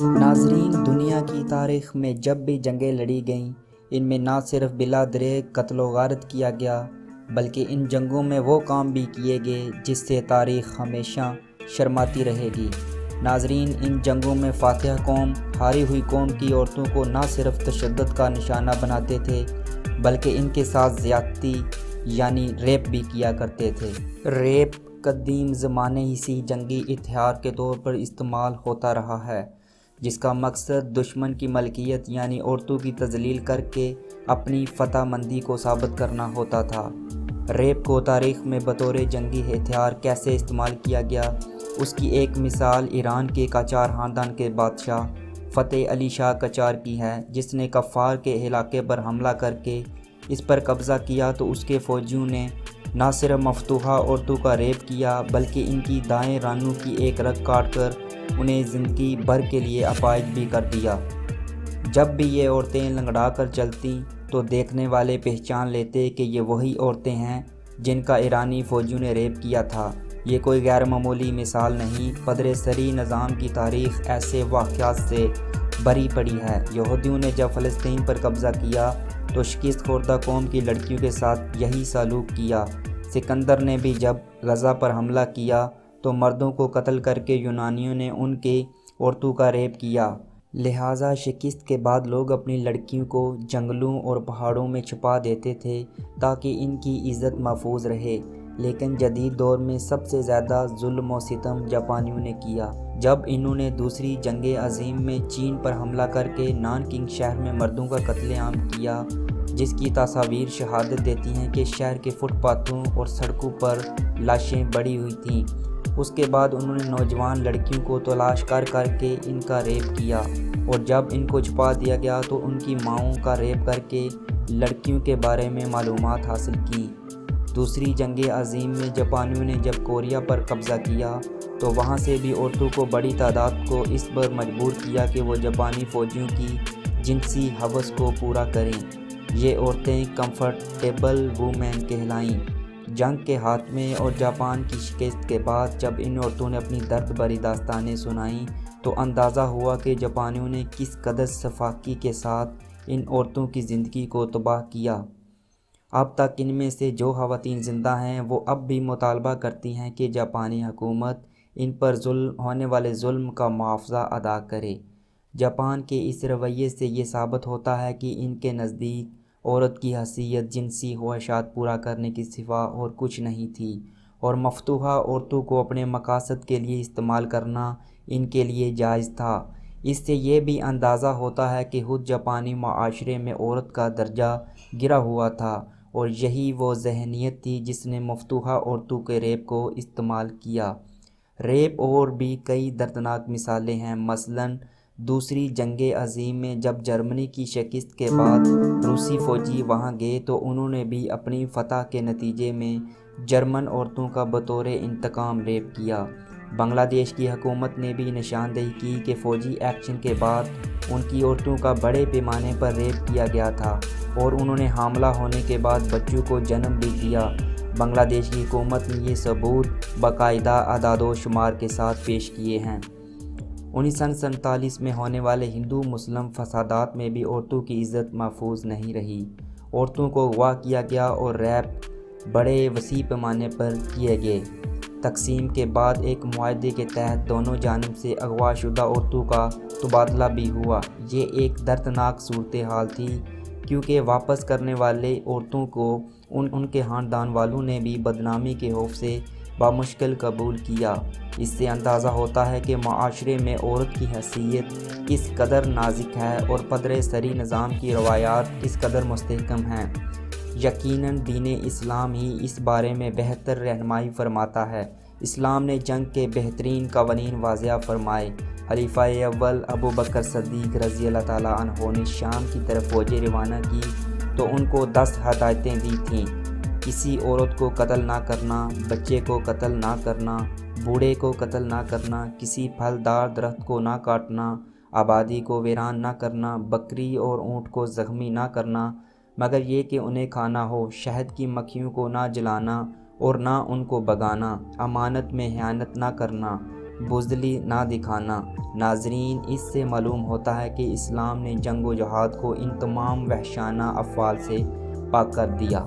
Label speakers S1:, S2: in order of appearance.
S1: ناظرین، دنیا کی تاریخ میں جب بھی جنگیں لڑی گئیں، ان میں نہ صرف بلا دریغ قتل و غارت کیا گیا، بلکہ ان جنگوں میں وہ کام بھی کیے گئے جس سے تاریخ ہمیشہ شرماتی رہے گی۔ ناظرین، ان جنگوں میں فاتح قوم ہاری ہوئی قوم کی عورتوں کو نہ صرف تشدد کا نشانہ بناتے تھے، بلکہ ان کے ساتھ زیادتی یعنی ریپ بھی کیا کرتے تھے۔ ریپ قدیم زمانے ہی سے جنگی ہتھیار کے طور پر استعمال ہوتا رہا ہے، جس کا مقصد دشمن کی ملکیت یعنی عورتوں کی تذلیل کر کے اپنی فتح مندی کو ثابت کرنا ہوتا تھا۔ ریپ کو تاریخ میں بطور جنگی ہتھیار کیسے استعمال کیا گیا، اس کی ایک مثال ایران کے قاجار خاندان کے بادشاہ فتح علی شاہ قاجار کی ہے، جس نے کفار کے علاقے پر حملہ کر کے اس پر قبضہ کیا تو اس کے فوجیوں نے نہ صرف مفتوحہ عورتوں کا ریپ کیا، بلکہ ان کی دائیں رانوں کی ایک رگ کاٹ کر انہیں زندگی بھر کے لیے اپاہج بھی کر دیا۔ جب بھی یہ عورتیں لنگڑا کر چلتیں تو دیکھنے والے پہچان لیتے کہ یہ وہی عورتیں ہیں جن کا ایرانی فوجیوں نے ریپ کیا تھا۔ یہ کوئی غیر معمولی مثال نہیں، پدر سری نظام کی تاریخ ایسے واقعات سے بھری پڑی ہے۔ یہودیوں نے جب فلسطین پر قبضہ کیا تو شکست خوردہ قوم کی لڑکیوں کے ساتھ یہی سلوک کیا۔ سکندر نے بھی جب غزہ پر حملہ کیا تو مردوں کو قتل کر کے یونانیوں نے ان کی عورتوں کا ریپ کیا۔ لہٰذا شکست کے بعد لوگ اپنی لڑکیوں کو جنگلوں اور پہاڑوں میں چھپا دیتے تھے تاکہ ان کی عزت محفوظ رہے۔ لیکن جدید دور میں سب سے زیادہ ظلم و ستم جاپانیوں نے کیا، جب انہوں نے دوسری جنگ عظیم میں چین پر حملہ کر کے نانکنگ شہر میں مردوں کا قتل عام کیا، جس کی تصاویر شہادت دیتی ہیں کہ شہر کے فٹ پاتھوں اور سڑکوں پر لاشیں پڑی ہوئی تھیں۔ اس کے بعد انہوں نے نوجوان لڑکیوں کو تلاش کر کے ان کا ریپ کیا، اور جب ان کو چھپا دیا گیا تو ان کی ماؤں کا ریپ کر کے لڑکیوں کے بارے میں معلومات حاصل کی۔ دوسری جنگ عظیم میں جاپانیوں نے جب کوریا پر قبضہ کیا تو وہاں سے بھی عورتوں کو بڑی تعداد کو اس پر مجبور کیا کہ وہ جاپانی فوجیوں کی جنسی ہوس کو پورا کریں۔ یہ عورتیں کمفرٹیبل وومن کہلائیں۔ جنگ کے خاتمے اور جاپان کی شکست کے بعد جب ان عورتوں نے اپنی درد بھری داستانیں سنائیں تو اندازہ ہوا کہ جاپانیوں نے کس قدر سفاکی کے ساتھ ان عورتوں کی زندگی کو تباہ کیا۔ اب تک ان میں سے جو خواتین زندہ ہیں وہ اب بھی مطالبہ کرتی ہیں کہ جاپانی حکومت ان پر ہونے والے ظلم کا معاوضہ ادا کرے۔ جاپان کے اس رویے سے یہ ثابت ہوتا ہے کہ ان کے نزدیک عورت کی حیثیت جنسی خواہشات پورا کرنے کے سوا اور کچھ نہیں تھی، اور مفتوحہ عورتوں کو اپنے مقاصد کے لیے استعمال کرنا ان کے لیے جائز تھا۔ اس سے یہ بھی اندازہ ہوتا ہے کہ خود جاپانی معاشرے میں عورت کا درجہ گرا ہوا تھا، اور یہی وہ ذہنیت تھی جس نے مفتوحہ عورتوں کے ریپ کو استعمال کیا۔ ریپ اور بھی کئی دردناک مثالیں ہیں، مثلاً دوسری جنگ عظیم میں جب جرمنی کی شکست کے بعد روسی فوجی وہاں گئے تو انہوں نے بھی اپنی فتح کے نتیجے میں جرمن عورتوں کا بطور انتقام ریپ کیا۔ بنگلہ دیش کی حکومت نے بھی نشاندہی کی کہ فوجی ایکشن کے بعد ان کی عورتوں کا بڑے پیمانے پر ریپ کیا گیا تھا، اور انہوں نے حاملہ ہونے کے بعد بچوں کو جنم بھی دیا۔ بنگلہ دیش کی حکومت نے یہ ثبوت باقاعدہ اعداد و شمار کے ساتھ پیش کیے ہیں۔ 1947 میں ہونے والے ہندو مسلم فسادات میں بھی عورتوں کی عزت محفوظ نہیں رہی۔ عورتوں کو اغوا کیا گیا اور ریپ بڑے وسیع پیمانے پر کیے گئے۔ تقسیم کے بعد ایک معاہدے کے تحت دونوں جانب سے اغوا شدہ عورتوں کا تبادلہ بھی ہوا۔ یہ ایک دردناک صورتحال تھی، کیونکہ واپس کرنے والے عورتوں کو ان کے خاندان والوں نے بھی بدنامی کے خوف سے بامشکل قبول کیا۔ اس سے اندازہ ہوتا ہے کہ معاشرے میں عورت کی حیثیت کس قدر نازک ہے اور پدر سری نظام کی روایات کس قدر مستحکم ہیں۔ یقیناً دین اسلام ہی اس بارے میں بہتر رہنمائی فرماتا ہے۔ اسلام نے جنگ کے بہترین قوانین واضح فرمائے۔ خلیفہ اول ابو بکر صدیق رضی اللہ تعالیٰ عنہ نے شام کی طرف فوجیں روانہ کی تو ان کو 10 ہدایتیں دی تھیں: کسی عورت کو قتل نہ کرنا، بچے کو قتل نہ کرنا، بوڑھے کو قتل نہ کرنا، کسی پھلدار درخت کو نہ کاٹنا، آبادی کو ویران نہ کرنا، بکری اور اونٹ کو زخمی نہ کرنا مگر یہ کہ انہیں کھانا ہو، شہد کی مکھیوں کو نہ جلانا اور نہ ان کو بھگانا، امانت میں خیانت نہ کرنا، بزدلی نہ دکھانا۔ ناظرین، اس سے معلوم ہوتا ہے کہ اسلام نے جنگ و جہاد کو ان تمام وحشیانہ افعال سے پاک کر دیا۔